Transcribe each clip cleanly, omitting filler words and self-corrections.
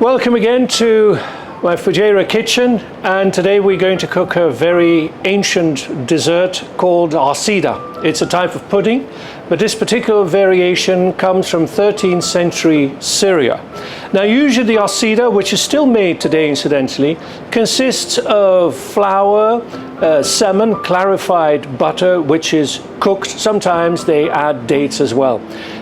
Welcome again to my Fujairah kitchen, and today we're going to cook a very ancient dessert called Asida. It's a type of pudding, but this particular variation comes from 13th century Syria. Now usually the Asida, which is still made today incidentally, consists of flour, samn, clarified butter, which is cooked. Sometimes they add dates as well.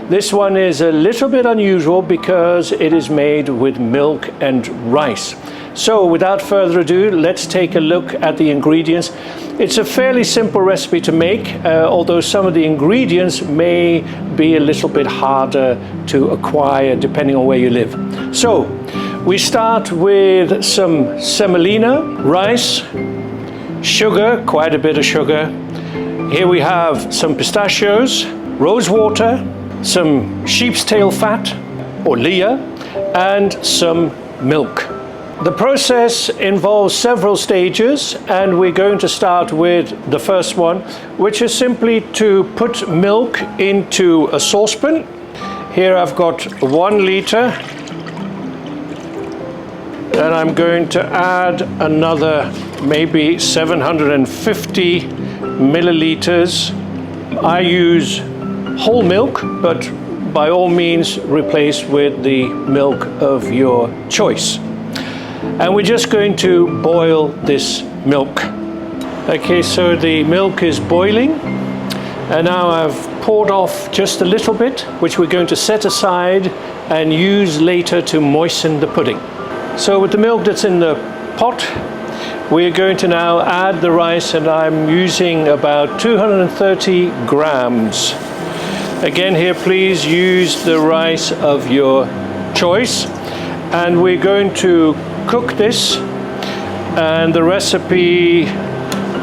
This one is a little bit unusual because it is made with milk and rice. So without further ado, let's take a look at the ingredients. It's a fairly simple recipe to make, although some of the ingredients may be a little bit harder to acquire depending on where you live. So we start with some semolina, rice, sugar, quite a bit of sugar. Here we have some pistachios, rosewater, some sheep's tail fat or leer, and some milk. The process involves several stages, and we're going to start with the first one, which is simply to put milk into a saucepan. Here I've got 1 liter, and I'm going to add another maybe 750 milliliters. I use whole milk, but by all means replace with the milk of your choice. And we're just going to boil this milk. Okay, so the milk is boiling, and now I've poured off just a little bit, which we're going to set aside and use later to moisten the pudding. So with the milk that's in the pot, we're going to now add the rice, and I'm using about 230 grams. Again here, please use the rice of your choice, and we're going to cook this, and the recipe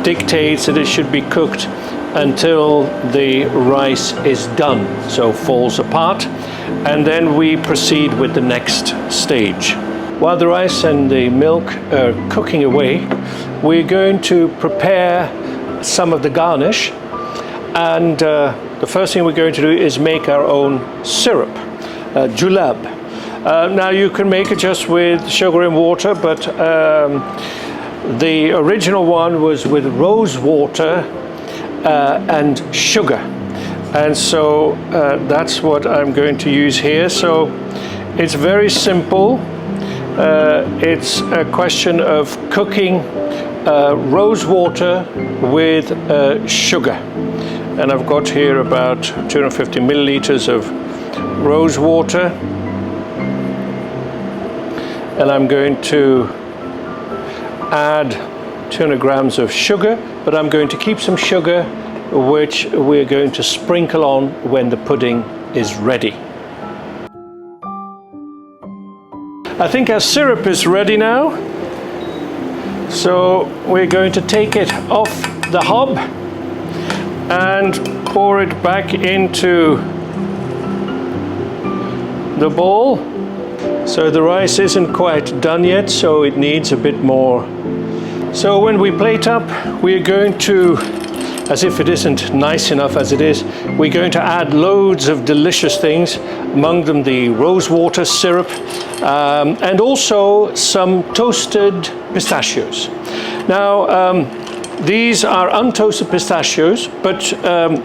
dictates that it should be cooked until the rice is done, so falls apart, and then we proceed with the next stage. While the rice and the milk are cooking away, we're going to prepare some of the garnish, and the first thing we're going to do is make our own syrup, julab. Now you can make it just with sugar and water, but the original one was with rosewater and sugar, and so that's what I'm going to use here. So it's very simple. It's a question of cooking rosewater with sugar, and I've got here about 250 milliliters of rosewater. And I'm going to add 200 grams of sugar, but I'm going to keep some sugar which we're going to sprinkle on when the pudding is ready. I think our syrup is ready now. So we're going to take it off the hob and pour it back into the bowl. So the rice isn't quite done yet, so it needs a bit more. So when we plate up, we're going to, as if it isn't nice enough as it is, we're going to add loads of delicious things, among them the rosewater syrup, and also some toasted pistachios. Now, these are untoasted pistachios, but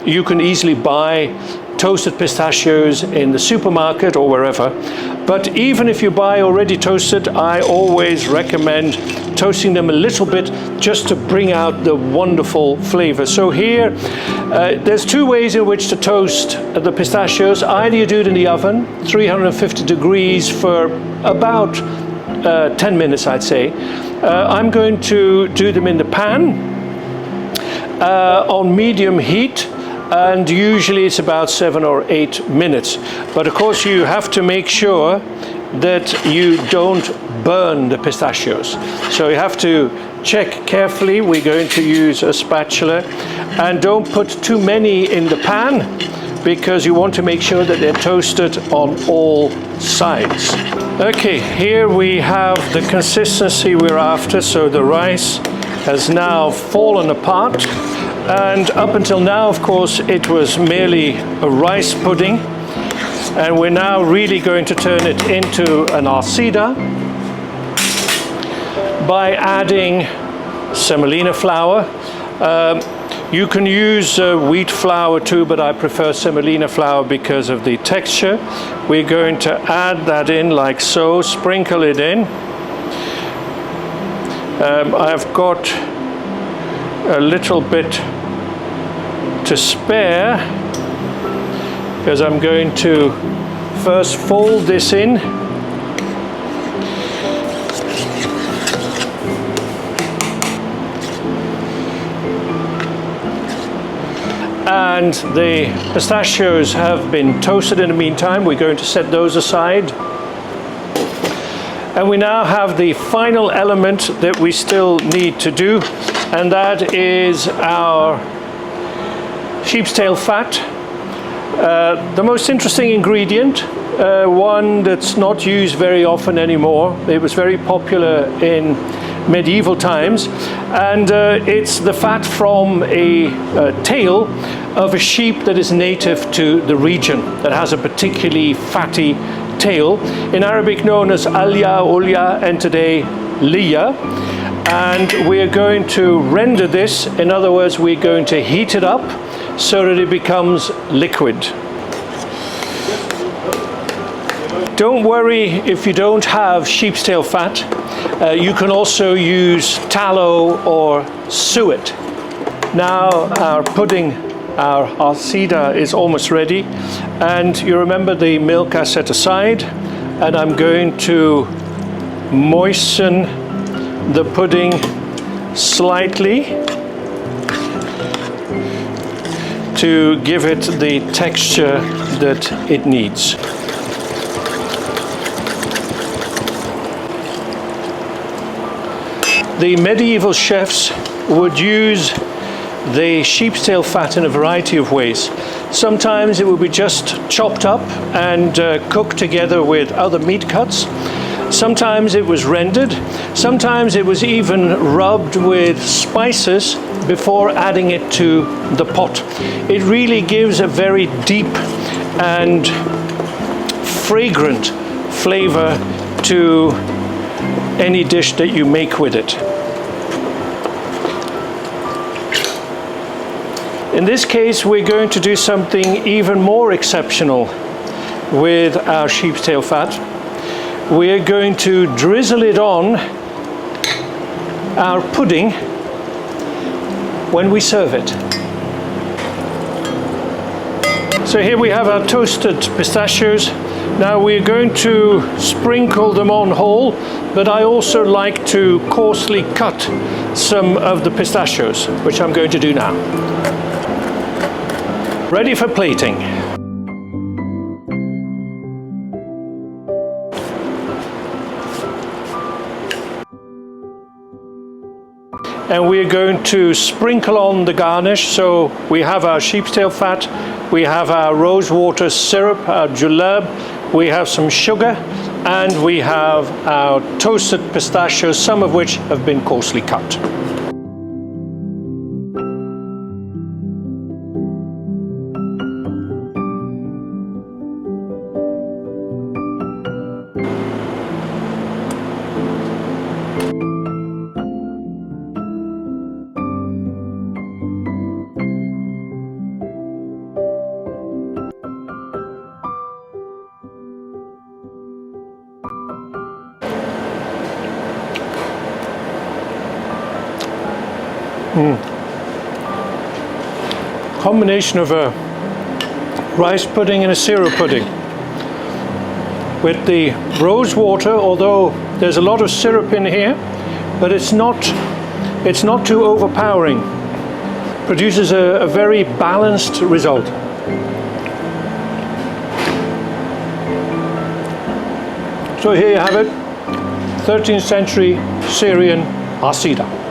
you can easily buy toasted pistachios in the supermarket or wherever. But even if you buy already toasted, I always recommend toasting them a little bit just to bring out the wonderful flavor. So here, there's 2 ways in which to toast the pistachios. Either you do it in the oven, 350 degrees for about 10 minutes, I'd say. I'm going to do them in the pan on medium heat, and usually it's about 7 or 8 minutes. But of course you have to make sure that you don't burn the pistachios. So you have to check carefully. We're going to use a spatula, and don't put too many in the pan because you want to make sure that they're toasted on all sides. Okay, here we have the consistency we're after. So the rice has now fallen apart. And up until now, of course, it was merely a rice pudding. And we're now really going to turn it into an Asida by adding semolina flour. You can use wheat flour too, but I prefer semolina flour because of the texture. We're going to add that in like so, sprinkle it in. I've got a little bit to spare because I'm going to first fold this in. And the pistachios have been toasted in the meantime. We're going to set those aside. And we now have the final element that we still need to do, and that is our sheep's tail fat. The most interesting ingredient, one that's not used very often anymore. It was very popular in medieval times, and it's the fat from a tail of a sheep that is native to the region, that has a particularly fatty tail, in Arabic known as alya, ulya, and today liya. And we're going to render this, in other words, we're going to heat it up so that it becomes liquid. Don't worry if you don't have sheep's tail fat. You can also use tallow or suet. Now our pudding, our Asida, is almost ready, and you remember the milk I set aside, and I'm going to moisten the pudding slightly to give it the texture that it needs. The medieval chefs would use the sheep's tail fat in a variety of ways. Sometimes it would be just chopped up and cooked together with other meat cuts. Sometimes it was rendered. Sometimes it was even rubbed with spices before adding it to the pot. It really gives a very deep and fragrant flavor to any dish that you make with it. In this case, we're going to do something even more exceptional with our sheep's tail fat. We're going to drizzle it on our pudding when we serve it. So here we have our toasted pistachios. Now we're going to sprinkle them on whole, but I also like to coarsely cut some of the pistachios, which I'm going to do now. Ready for plating. And we're going to sprinkle on the garnish. So we have our sheep's tail fat, we have our rosewater syrup, our julep, we have some sugar, and we have our toasted pistachios, some of which have been coarsely cut. Combination of a rice pudding and a syrup pudding. With the rose water, although there's a lot of syrup in here, but it's not too overpowering. Produces a very balanced result. So here you have it, 13th century Syrian Asida.